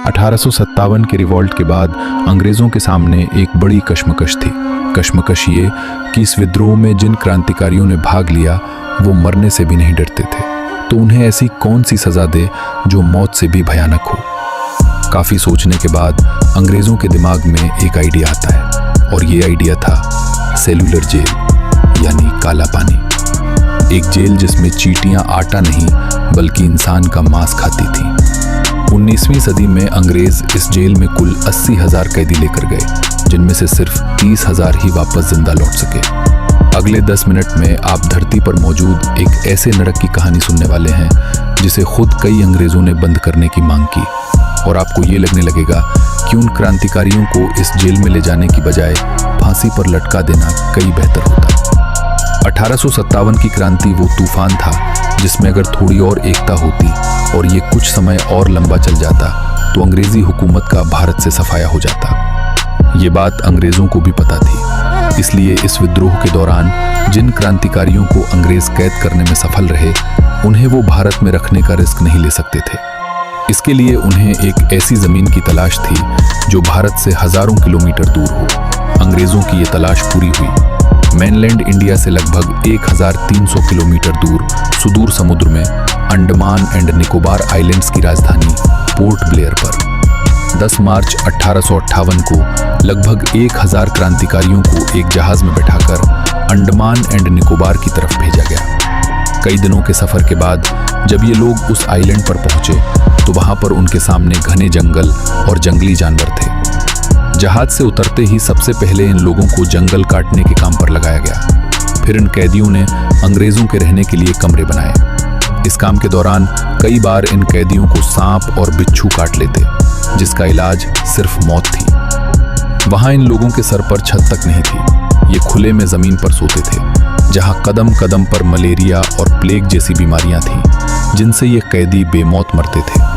1857 के रिवॉल्ट के बाद अंग्रेजों के सामने एक बड़ी कश्मकश थी। कश्मकश ये कि इस विद्रोह में जिन क्रांतिकारियों ने भाग लिया वो मरने से भी नहीं डरते थे, तो उन्हें ऐसी कौन सी सजा दे जो मौत से भी भयानक हो। काफी सोचने के बाद अंग्रेजों के दिमाग में एक आइडिया आता है, और ये आइडिया था सेलुलर जेल यानी काला पानी। एक जेल जिसमें चींटियां आटा नहीं बल्कि इंसान का मांस खाती थी। 19वीं सदी में अंग्रेज इस जेल में कुल 80,000 कैदी लेकर गए, जिनमें से सिर्फ 30,000 ही वापस जिंदा लौट सके। अगले 10 मिनट में आप धरती पर मौजूद एक ऐसे नरक की कहानी सुनने वाले हैं जिसे खुद कई अंग्रेजों ने बंद करने की मांग की, और आपको ये लगने लगेगा कि उन क्रांतिकारियों को इस जेल में ले जाने की बजाय फांसी पर लटका देना कई बेहतर होता। 1857 की क्रांति वो तूफान था जिसमें अगर थोड़ी और एकता होती और ये कुछ समय और लंबा चल जाता तो अंग्रेजी हुकूमत का भारत से सफाया हो जाता। ये बात अंग्रेजों को भी पता थी, इसलिए इस विद्रोह के दौरान जिन क्रांतिकारियों को अंग्रेज कैद करने में सफल रहे, उन्हें वो भारत में रखने का रिस्क नहीं ले सकते थे। इसके लिए उन्हें एक ऐसी जमीन की तलाश थी जो भारत से हजारों किलोमीटर दूर हो। अंग्रेजों की ये तलाश पूरी हुई। मेनलैंड इंडिया से लगभग 1300 किलोमीटर दूर सुदूर समुद्र में अंडमान एंड निकोबार आइलैंड्स की राजधानी पोर्ट ब्लेयर पर 10 मार्च 1858 को लगभग 1000 क्रांतिकारियों को एक जहाज में बैठाकर अंडमान एंड निकोबार की तरफ भेजा गया। कई दिनों के सफर के बाद जब ये लोग उस आइलैंड पर पहुंचे तो वहां पर उनके सामने घने जंगल और जंगली जानवर थे। जहाज से उतरते ही सबसे पहले इन लोगों को जंगल काटने के काम पर लगाया गया। फिर इन कैदियों ने अंग्रेजों के रहने के लिए कमरे बनाए। इस काम के दौरान कई बार इन कैदियों को सांप और बिच्छू काट लेते, जिसका इलाज सिर्फ मौत थी। वहां इन लोगों के सर पर छत तक नहीं थी, ये खुले में जमीन पर सोते थे, जहां कदम कदम पर मलेरिया और प्लेग जैसी बीमारियां थीं, जिनसे ये कैदी बेमौत मरते थे।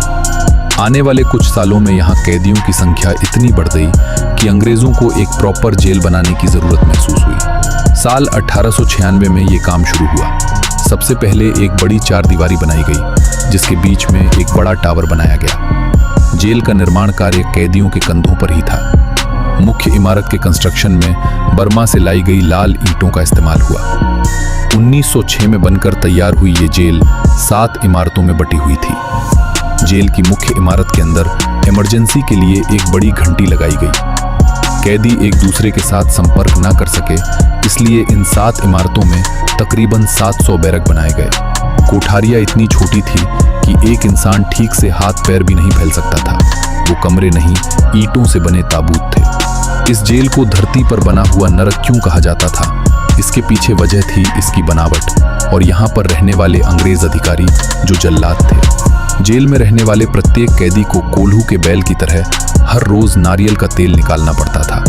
आने वाले कुछ सालों में यहाँ कैदियों की संख्या इतनी बढ़ गई कि अंग्रेजों को एक प्रॉपर जेल बनाने की जरूरत महसूस हुई। साल 1896 में ये काम शुरू हुआ। सबसे पहले एक बड़ी 4 दीवारी बनाई गई, जिसके बीच में एक बड़ा टावर बनाया गया। जेल का निर्माण कार्य कैदियों के कंधों पर ही था। मुख्य इमारत के कंस्ट्रक्शन में बर्मा से लाई गई लाल ईंटों का इस्तेमाल हुआ। 1906 में बनकर तैयार हुई ये जेल 7 इमारतों में बटी हुई थी। जेल की मुख्य इमारत के अंदर इमरजेंसी के लिए एक बड़ी घंटी लगाई गई। कैदी एक दूसरे के साथ संपर्क न कर सके, इसलिए इन 7 इमारतों में तकरीबन 700 बैरक बनाए गए। कोठारियां इतनी छोटी थी कि एक इंसान ठीक से हाथ पैर भी नहीं फैल सकता था। वो कमरे नहीं, ईंटों से बने ताबूत थे। इस जेल को धरती पर बना हुआ नरक क्यों कहा जाता था? इसके पीछे वजह थी इसकी बनावट और यहाँ पर रहने वाले अंग्रेज अधिकारी जो जल्लाद थे। जेल में रहने वाले प्रत्येक कैदी को कोल्हू के बैल की तरह हर रोज नारियल का तेल निकालना पड़ता था,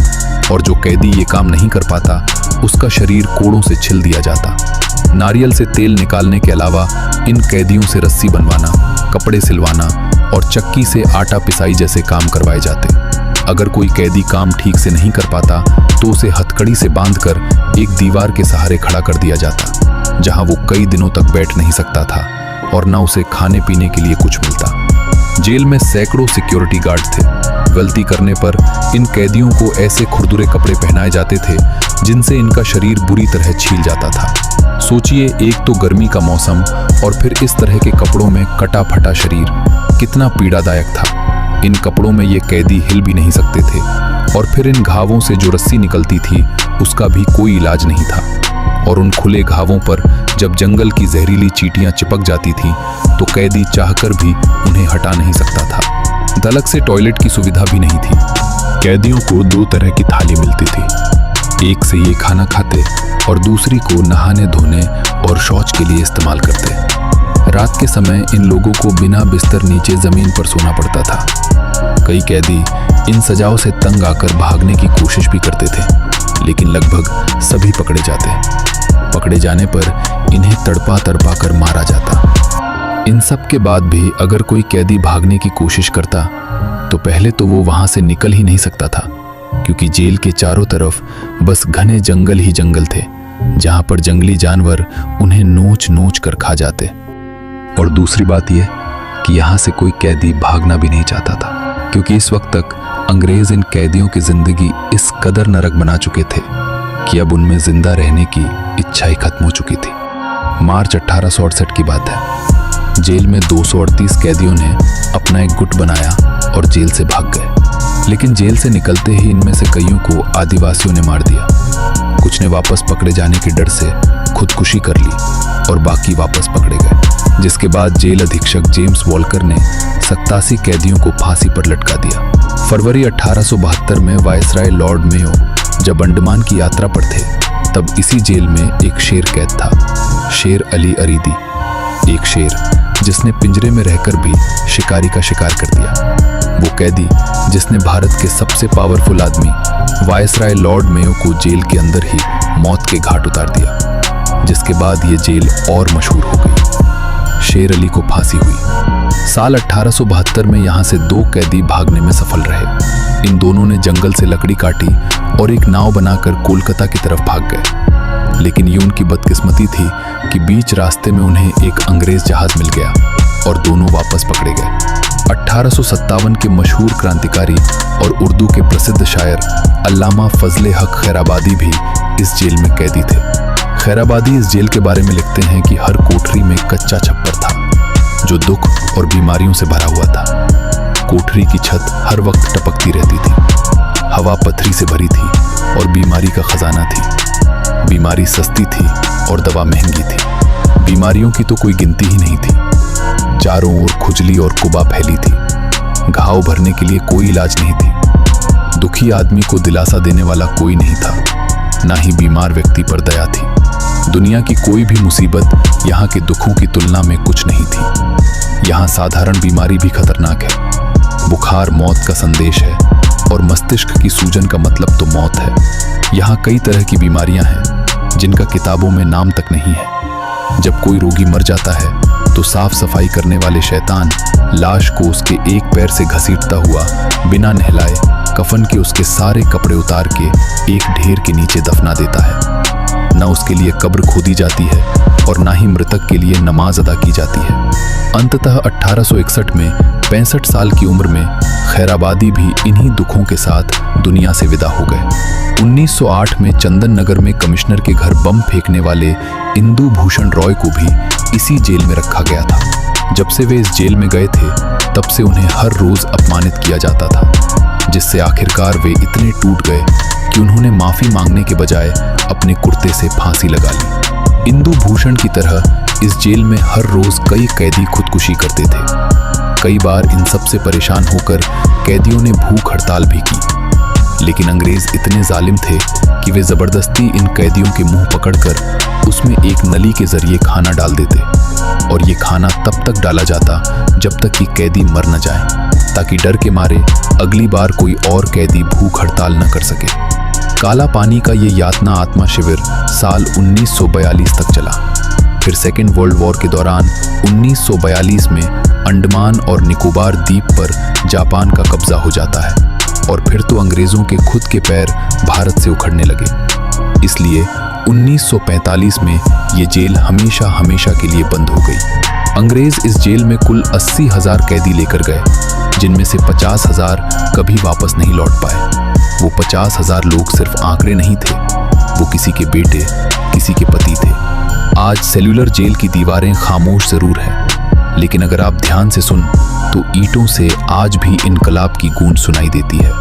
और जो कैदी ये काम नहीं कर पाता उसका शरीर कोड़ों से छिल दिया जाता। नारियल से तेल निकालने के अलावा इन कैदियों से रस्सी बनवाना, कपड़े सिलवाना और चक्की से आटा पिसाई जैसे काम करवाए जाते। अगर कोई कैदी काम ठीक से नहीं कर पाता तो उसे हथकड़ी से बांधकर एक दीवार के सहारे खड़ा कर दिया जाता, जहां वो कई दिनों तक बैठ नहीं सकता था और न उसे खाने पीने के लिए कुछ मिलता। जेल में सैकड़ों सिक्योरिटी गार्ड थे। गलती करने पर इन कैदियों को ऐसे खुरदुरे कपड़े पहनाए जाते थे जिनसे इनका शरीर बुरी तरह छील जाता था। सोचिए, एक तो गर्मी का मौसम और फिर इस तरह के कपड़ों में कटा फटा शरीर, कितना पीड़ादायक था। इन कपड़ों में ये कैदी हिल भी नहीं सकते थे, और फिर इन घावों से जो रस्सी निकलती थी उसका भी कोई इलाज नहीं था। और उन खुले घावों पर जब जंगल की जहरीली चींटियां चिपक जाती थीं तो कैदी चाहकर भी उन्हें हटा नहीं सकता था। दलक से टॉयलेट की सुविधा भी नहीं थी। कैदियों को 2 तरह की थाली मिलती थी, एक से ये खाना खाते और दूसरी को नहाने धोने और शौच के लिए इस्तेमाल करते। रात के समय इन लोगों को बिना बिस्तर नीचे जमीन पर सोना पड़ता था। कई कैदी इन सजाओं से तंग आकर भागने की कोशिश भी करते थे, लेकिन लगभग सभी पकड़े जाते। पकड़े जाने पर इन्हें तड़पा तड़पा कर मारा जाता। इन सब के बाद भी अगर कोई कैदी भागने की कोशिश करता तो पहले तो वो वहां से निकल ही नहीं सकता था, क्योंकि जेल के चारों तरफ बस घने जंगल ही जंगल थे, जहां पर जंगली जानवर उन्हें नोच नोच कर खा जाते। और दूसरी बात यह कि यहाँ से कोई कैदी भागना भी नहीं चाहता था, क्योंकि इस वक्त तक अंग्रेज इन कैदियों की जिंदगी इस कदर नरक बना चुके थे कि अब उनमें जिंदा रहने की इच्छा ही खत्म हो चुकी थी। मार्च 1868 की बात है। जेल में 238 कैदियों ने अपना एक गुट बनाया और जेल से भाग गए। लेकिन जेल से निकलते ही इनमें से कईयों को आदिवासियों ने मार दिया। कुछ ने वापस पकड़े जाने के डर से खुदकुशी कर ली और बाकी वापस पकड़े गए, जिसके बाद जेल अधीक्षक जेम्स वॉलकर ने 87 कैदियों को फांसी पर लटका दिया। फरवरी 1872 में वायसराय लॉर्ड मेयो जब अंडमान की यात्रा पर थे, तब इसी जेल में एक शेर कैद था, शेर अली अरीदी। एक शेर जिसने पिंजरे में रहकर भी शिकारी का शिकार कर दिया। वो कैदी जिसने भारत के सबसे पावरफुल आदमी वायसराय लॉर्ड मेयो को जेल के अंदर ही मौत के घाट उतार दिया, जिसके बाद ये जेल और मशहूर हो गई। शेर अली को फांसी हुई। साल 1872 में यहाँ से 2 कैदी भागने में सफल रहे। इन दोनों ने जंगल से लकड़ी काटी और एक नाव बनाकर कोलकाता की तरफ भाग गए। लेकिन ये उनकी बदकिस्मती थी कि बीच रास्ते में उन्हें एक अंग्रेज जहाज मिल गया और दोनों वापस पकड़े गए। 1857 के मशहूर क्रांतिकारी और उर्दू के प्रसिद्ध शायर अल्लामा फजले हक खैराबादी भी इस जेल में कैदी थे। खैराबादी इस जेल के बारे में लिखते हैं कि हर कोठरी में कच्चा छप्पर था जो दुख और बीमारियों से भरा हुआ था। कोठरी की छत हर वक्त टपकती रहती थी, हवा पथरी से भरी थी और बीमारी का खजाना थी। बीमारी सस्ती थी और दवा महंगी थी। बीमारियों की तो कोई गिनती ही नहीं थी। चारों ओर खुजली और कुबा फैली थी। घाव भरने के लिए कोई इलाज नहीं थी। दुखी आदमी को दिलासा देने वाला कोई नहीं था, ना ही बीमार व्यक्ति पर दया थी। दुनिया की कोई भी मुसीबत यहाँ के दुखों की तुलना में कुछ नहीं थी। यहाँ साधारण बीमारी भी खतरनाक है। बुखार मौत का संदेश है और मस्तिष्क की सूजन का मतलब तो मौत है। यहाँ कई तरह की बीमारियां हैं जिनका किताबों में नाम तक नहीं है। जब कोई रोगी मर जाता है तो साफ सफाई करने वाले शैतान लाश को उसके एक पैर से घसीटता हुआ बिना नहलाए कफन के उसके सारे कपड़े उतार के एक ढेर के नीचे दफना देता है। न उसके लिए कब्र खोदी जाती है और ना ही मृतक के लिए नमाज अदा की जाती है। अंततः 1861 में 65 साल की उम्र में खैराबादी भी इन्हीं दुखों के साथ दुनिया से विदा हो गए। 1908 में चंदन नगर में कमिश्नर के घर बम फेंकने वाले इंदु भूषण रॉय को भी इसी जेल में रखा गया था। जब से वे इस जेल में गए थे तब से उन्हें हर रोज अपमानित किया जाता था, जिससे आखिरकार वे इतने टूट गए कि उन्होंने माफी मांगने के बजाय अपने कुर्ते से फांसी लगा ली। इंदु भूषण की तरह इस जेल में हर रोज कई कैदी खुदकुशी करते थे। कई बार इन सब से परेशान होकर कैदियों ने भूख हड़ताल भी की, लेकिन अंग्रेज इतने जालिम थे कि वे जबरदस्ती इन कैदियों के मुंह पकड़कर उसमें एक नली के जरिए खाना डाल देते और ये खाना तब तक डाला जाता जब तक कि कैदी मर न जाए, ताकि डर के मारे अगली बार कोई और कैदी भूख हड़ताल न कर सके। काला पानी का ये यातना आत्मा शिविर साल 1942 तक चला। फिर सेकेंड वर्ल्ड वॉर के दौरान 1942 में अंडमान और निकोबार द्वीप पर जापान का कब्जा हो जाता है और फिर तो अंग्रेजों के खुद के पैर भारत से उखड़ने लगे। इसलिए 1945 में ये जेल हमेशा हमेशा के लिए बंद हो गई। अंग्रेज इस जेल में कुल 80,000 कैदी लेकर गए, जिनमें से 50,000 कभी वापस नहीं लौट पाए। वो 50,000 लोग सिर्फ आंकड़े नहीं थे, वो किसी के बेटे, किसी के पति थे। आज सेल्यूलर जेल की दीवारें खामोश जरूर हैं, लेकिन अगर आप ध्यान से सुन तो ईंटों से आज भी इनकलाब की गूंज सुनाई देती है।